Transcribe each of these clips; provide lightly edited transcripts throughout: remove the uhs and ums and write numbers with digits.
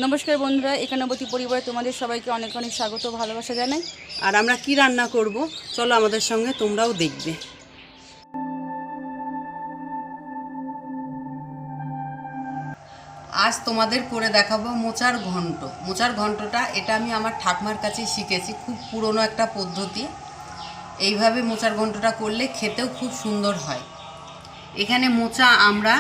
নমস্কার বন্ধুরা, একান্নবতী পরিবারে তোমাদের সবাইকে অনেক অনেক স্বাগত ভালোবাসা জানাই। আর আমরা কি রান্না করব চলো আমাদের সঙ্গে তোমরাও দেখবে। আজ তোমাদের করে দেখাবো মোচার ঘন্ট। মোচার ঘন্টটা এটা আমি আমার ঠাকুমার কাছে শিখেছি, খুব পুরনো একটা পদ্ধতি। এইভাবে মোচার ঘন্টটা করলে খেতেও খুব সুন্দর হয়। এখানে মোচা আমরা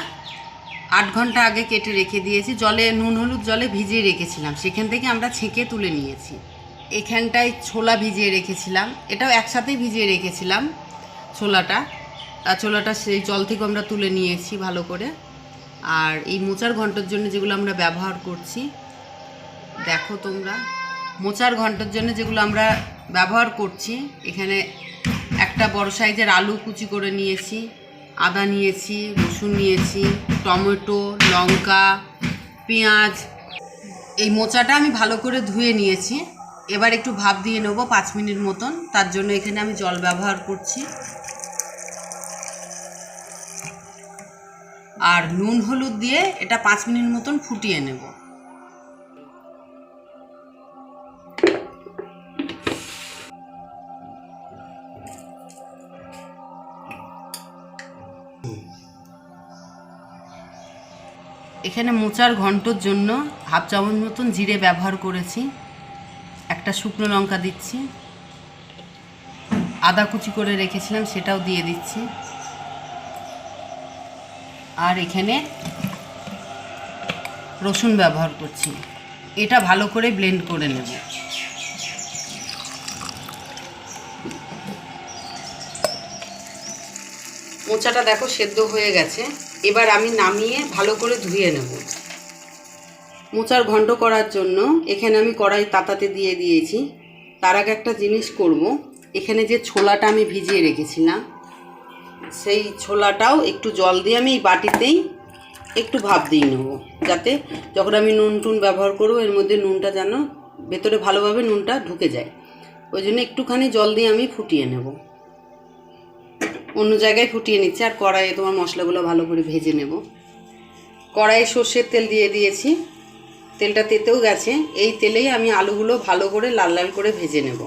8 ঘন্টা আগে কেটে রেখে দিয়েছি, জলে নুন হলুদ জলে ভিজিয়ে রেখেছিলাম, সেখান থেকে আমরা ছেঁকে তুলে নিয়েছি। এখানটায় ছোলা ভিজিয়ে রেখেছিলাম, এটাও একসাথেই ভিজিয়ে রেখেছিলাম ছোলাটা সেই জল থেকে আমরা তুলে নিয়েছি ভালো করে। আর এই মোচার ঘন্টর জন্য যেগুলো আমরা ব্যবহার করছি দেখো তোমরা, মোচার ঘন্টর জন্য যেগুলো আমরা ব্যবহার করছি, এখানে একটা বড় সাইজের আলু কুচি করে নিয়েছি, আদা নিয়েছি, রসুন নিয়েছি, টমেটো, লঙ্কা, পেঁয়াজ। এই মোচাটা আমি ভালো করে ধুয়ে নিয়েছি। এবার একটু ভাপ দিয়ে নেবো 5 মিনিট মতন, তার জন্য এখানে আমি জল ব্যবহার করছি। আর নুন হলুদ দিয়ে এটা 5 মিনিট মতন ফুটিয়ে নেব। এখানে মোচার ঘন্টর জন্য হাফ চামচ মতন জিরে ব্যবহার করেছি, একটা শুকনো লঙ্কা দিচ্ছি, আদা কুচি করে রেখেছিলাম সেটাও দিয়ে দিচ্ছি, আর এখানে রসুন ব্যবহার করছি। এটা ভালো করে ব্লেন্ড করে নেব। মোচাটা দেখো সেদ্ধ হয়ে গেছে, এবার আমি নামিয়ে ভালো করে ধুয়ে নেব। মোচার ঘন্ট করার জন্য এখানে আমি কড়াই তাতাতে দিয়ে দিয়েছি। তার আগে একটা জিনিস করব, এখানে যে ছোলাটা আমি ভিজিয়ে রেখেছিলাম সেই ছোলাটাও একটু জল দিয়ে আমি এই বাটিতেই একটু ভাপ দিয়ে নেব, যাতে যখন আমি নুন টুন ব্যবহার করব এর মধ্যে নুনটা যেন ভেতরে ভালোভাবে নুনটা ঢুকে যায়। ওই জন্য একটুখানি জল দিয়ে আমি ফুটিয়ে নেব। অন্য জায়গায় ফুটিয়ে নিচ্ছি, আর কড়াইয়ে তোমার মশলাগুলো ভালো করে ভেজে নেব। কড়াইয়ে সর্ষের তেল দিয়ে দিয়েছি, তেলটা তেতেও গেছে। এই তেলেই আমি আলুগুলো ভালো করে লাল লাল করে ভেজে নেব।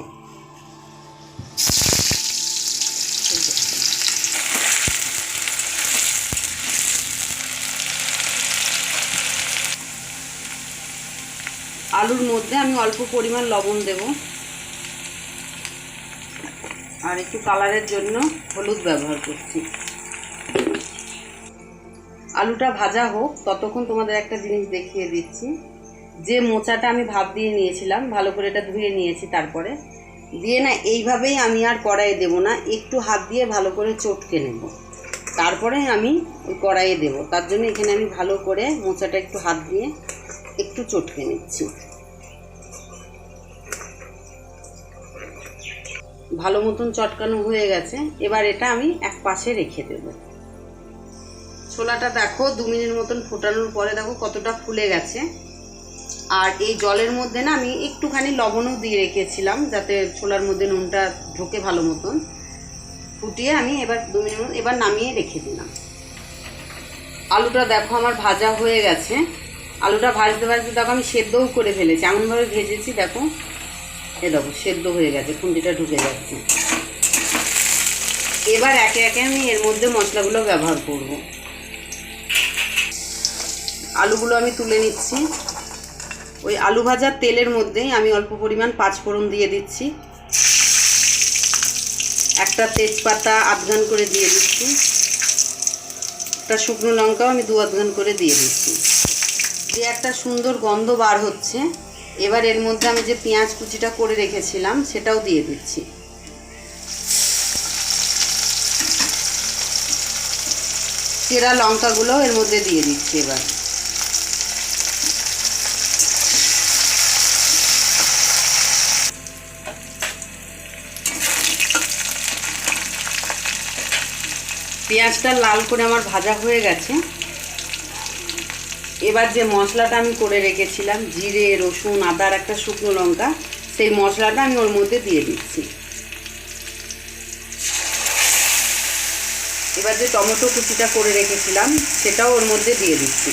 আলুর মধ্যে আমি অল্প পরিমাণ লবণ দেব, আর একটু কালারের জন্য হলুদ ব্যবহার করছি। আলুটা ভাজা হোক ততক্ষণ তোমাদের একটা জিনিস দেখিয়ে দিচ্ছি। যে মোচাটা আমি ভাপ দিয়ে নিয়েছিলাম, ভালো করে এটা ধুয়ে নিয়েছি, তারপরে দিয়ে না এইভাবেই আমি আর কড়াইয়ে দেবো না, একটু হাত দিয়ে ভালো করে চটকে নেব, তারপরে আমি ওই কড়াইয়ে দেবো। তার জন্য এখানে আমি ভালো করে মোচাটা একটু হাত দিয়ে একটু চটকে নিচ্ছি। ভালো মতন চটকানো হয়ে গেছে, এবার এটা আমি এক পাশে রেখে দেব। ছোলাটা দেখো 2 মিনিট মতন ফোটানোর পরে দেখো কতটা ফুলে গেছে। আর এই জলের মধ্যে না আমি একটুখানি লবণও দিয়ে রেখেছিলাম, যাতে ছোলার মধ্যে নুনটা ঢোকে ভালো মতন। ফুটিয়ে আমি এবার 2 মিনিট এবার নামিয়ে রেখে দিলাম। আলুটা দেখো আমার ভাজা হয়ে গেছে। আলুটা ভাজতে ভাজতে দেখো আমি সেদ্ধও করে ফেলেছি, এমনভাবে ভেজেছি দেখো, দেখো সেদ্ধ হয়ে গেছে, খুন্তিটা ঢুকে যাচ্ছে। এবার একে একে আমি এর মধ্যে মশলাগুলো ব্যবহার করব। আলুগুলো আমি তুলে নিচ্ছি। ওই আলু ভাজার তেলের মধ্যেই আমি অল্প পরিমাণ 5 ফোড়ন দিয়ে দিচ্ছি, একটা তেজপাতা আধঘান করে দিয়ে দিচ্ছি, একটা শুকনো লঙ্কাও আমি 2 আধঘান করে দিয়ে দিচ্ছি। যে একটা সুন্দর গন্ধ বার হচ্ছে। এবার এর মধ্যে আমি যে পেঁয়াজ কুচিটা করে রেখেছিলাম সেটাও দিয়ে দিচ্ছি। চেরা লঙ্কাগুলো এর মধ্যে দিয়ে দিচ্ছি। এবার পেঁয়াজটা লাল করে আমার ভাজা হয়ে গেছে। এবার যে মশলাটা আমি করে রেখেছিলাম, জিরে, রসুন, আদার একটা শুকনো লঙ্কা, সেই মশলাটা আমি ওর মধ্যে দিয়ে দিচ্ছি। এবার যে টমেটো কুচিটা করে রেখেছিলাম সেটাও ওর মধ্যে দিয়ে দিচ্ছি।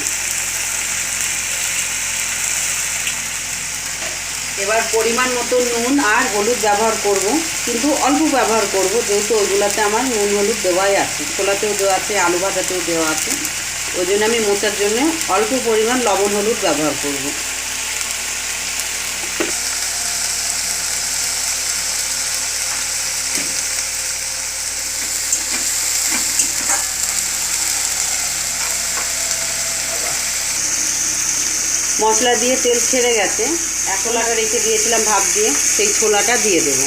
এবার পরিমাণ মতো নুন আর হলুদ ব্যবহার করব, কিন্তু অল্প ব্যবহার করব, যেহেতু ওইগুলোতে আমার নুন হলুদ দেওয়াই আছে, ছোলাতেও দেওয়া আছে, আলু ভাজাতেও দেওয়া আছে। ওই জন্য আমি মোচার জন্য অল্প পরিমাণ লবণ হলুদ ব্যবহার করব। মশলা দিয়ে তেল ছেড়ে গেছে, ছোলাটা রেখে দিয়েছিলাম ভাপ দিয়ে, সেই ছোলাটা দিয়ে দেব।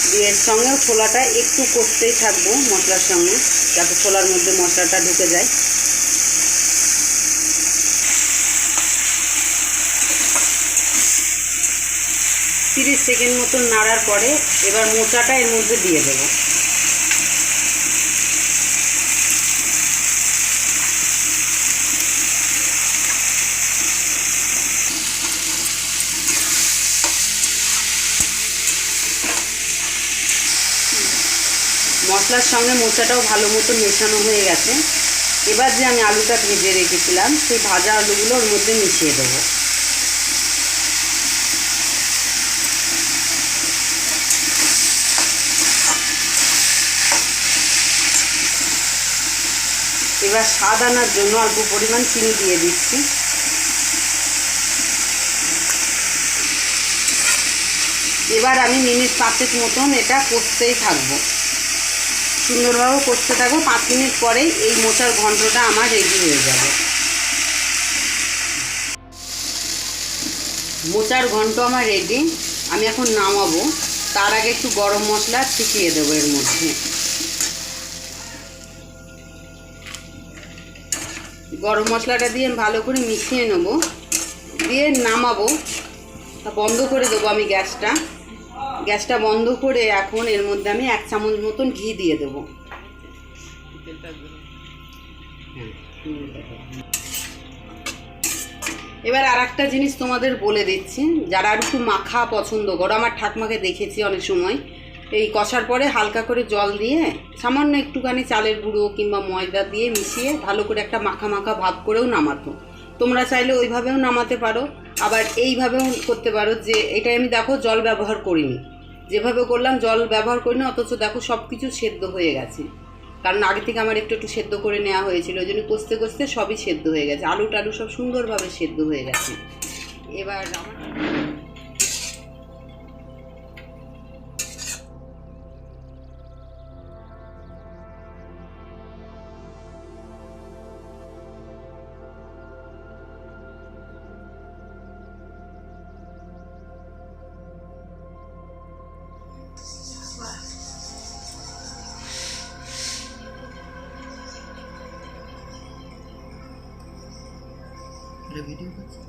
দিয়ে এর সঙ্গেও ছোলাটা একটু কষতেই থাকবো মশলার সঙ্গে, যাতে ছোলার মধ্যে মশলাটা ঢুকে যায়। তিরিশ সেকেন্ড মতো নাড়ার পরে এবার মোচাটা এর মধ্যে দিয়ে দেবো। মশলার সঙ্গে মোচাটাও ভালো মতো মেশানো হয়ে গেছে। এবার যে আমি আলুটা ভেজে রেখেছিলাম সেই ভাজা আলুগুলো ওর মধ্যে মিশিয়ে দেবো। এবার স্বাদ আনার জন্য অল্প পরিমাণ চিনি দিয়ে দিচ্ছি। এবার আমি মিনিট 5 মতন এটা কষতেই থাকবো, সুন্দরভাবে কষতে থাকবো। 5 মিনিট পরেই এই মোচার ঘন্টটা আমার রেডি হয়ে যাবে। মোচার ঘন্ট আমার রেডি, আমি এখন নামাবো। তার আগে একটু গরম মশলা ছিটিয়ে দেবো এর মধ্যে। গরম মশলাটা দিয়ে ভালো করে মিশিয়ে নেবো, দিয়ে নামাবো। বন্ধ করে দেবো আমি গ্যাসটা বন্ধ করে এখন এর মধ্যে আমি 1 চামচ মতন ঘি দিয়ে দেবো। এবার আর একটা জিনিস তোমাদের বলে দিচ্ছি, যারা একটু মাখা পছন্দ করো, আমার ঠাকমাকে দেখেছি অনেক সময় এই কষার পরে হালকা করে জল দিয়ে সামান্য একটুখানি চালের গুঁড়ো কিংবা ময়দা দিয়ে মিশিয়ে ভালো করে একটা মাখা মাখা ভাব করেও নামাতো। তোমরা চাইলে ওইভাবেও নামাতে পারো, আবার এইভাবেও করতে পারো। যে এটাই আমি দেখো জল ব্যবহার করিনি, যেভাবে করলাম জল ব্যবহার করিনি, অথচ দেখো সব কিছু সেদ্ধ হয়ে গেছে। কারণ আগে থেকে আমার একটু সেদ্ধ করে নেওয়া হয়েছিল, ওই জন্য কষতে কষতে সবই সেদ্ধ হয়ে গেছে, আলু টালু সব সুন্দরভাবে সেদ্ধ হয়ে গেছে। এবার আমার ভিডিও করছি।